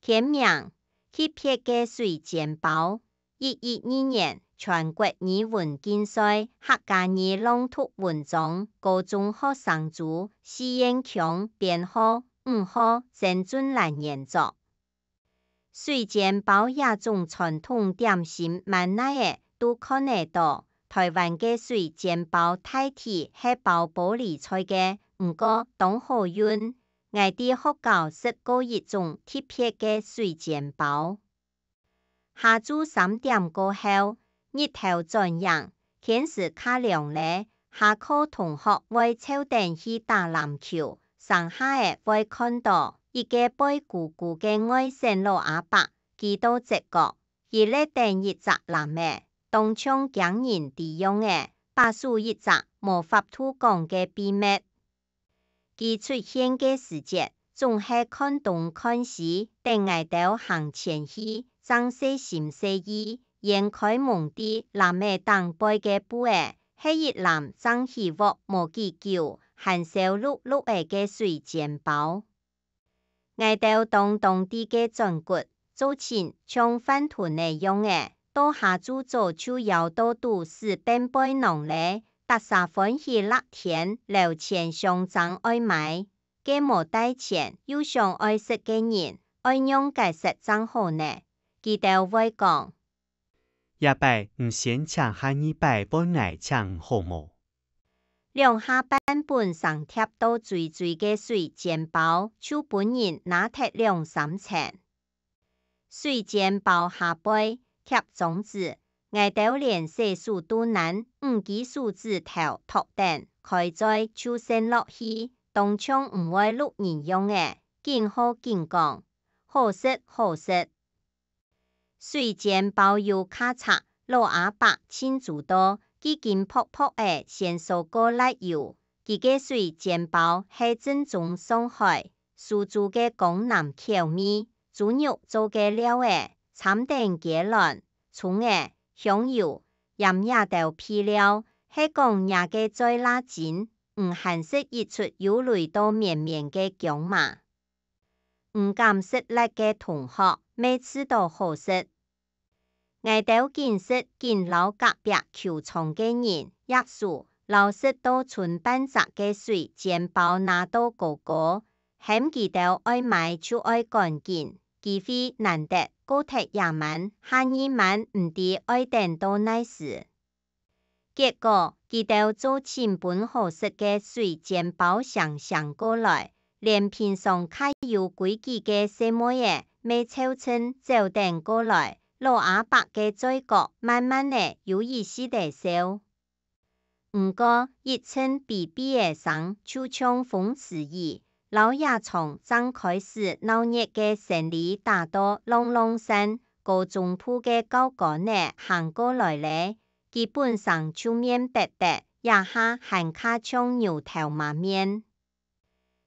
天命翕撇嘅水煎包。112年全國語文競賽客家語朗讀文章高中學生組施彥強編號5號鄭俊蘭研作。水煎包也種傳統點心蠻耐嘅都看得到。台灣嘅水煎包大體係包玻璃菜嘅，唔過當好運，我哋學校食過一種特別嘅水煎包。下晝3點過後，日頭轉陽，天時較涼咧。下課同學會湊定去打籃球，上下嘅會看到一個背鼓鼓嘅外省老阿伯，佢到直角，伊咧定一隻籃嘅。當場驚人地用嘅，把守一隻無法度講嘅秘密。佢出現嘅時節，總係看東看西，等我哋行前去，真細心細意，掩開蒙地藍嘅當背嘅布嘅，係一籃真希望無幾久，含燒碌碌嘅水煎包。我哋當地嘅전骨做前像飯團嚟用嘅。到下晝早就要到都市變背農咧，大家歡喜樂天，留錢上漲愛買，嘅無帶錢又想愛食嘅人，愛用解釋真好呢。佢哋會講，也擺唔先搶下呢擺本嚟搶好冇。兩下版本上貼到最最嘅水煎包，就本人拿鐵2-3錢。水煎包下背。貼種子，我哋連寫數都難，5記數字頭托定，開在出聲落去，當場唔會錄人用嘅，見好見講，好食好食。水煎包要卡擦，老阿伯親自到，幾件泡泡嘅先收過奶油，佢嘅水煎包係正宗上海，蘇州嘅江南口味，豬肉做嘅料嘅。參定芥蘭、蔥嘅香油、鹽也豆配料，係講也嘅最辣勁，唔限食一出有味道綿綿嘅薑嘛。唔敢食辣嘅同學，每次都好食。我哋見識見老隔壁求創嘅人，約數老食到村半澤嘅水煎包拿到高高，嫌佢哋愛買就愛趕緊，機會難得。高鐵也慢，下2晚唔知愛等到哪時。結果佢哋做千本好食嘅水煎包上過來，連平常較有規矩嘅細妹嘢未抽稱就等過來，老阿伯嘅嘴角慢慢地有意思地笑。唔過一稱比比嘅聲，就像風馳意。老爺從剛開始鬧熱嘅城里打到朗朗山高中鋪嘅高杆呢行過來咧，基本上就面白白，也下還卡像牛頭馬面。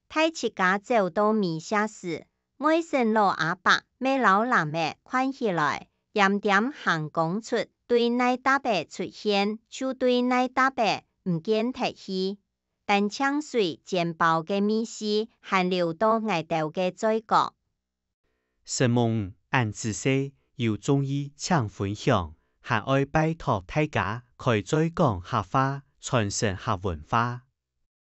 太七家走到米下時，外省老阿伯咩老男嘅看起來，點點行講出對奶大伯出現，就對奶大伯唔見提起。但搶水煎包嘅米絲還流到我哋嘅嘴角。神夢按自細要中意搶分享，還愛拜託大家開嘴講客話，傳承客文化。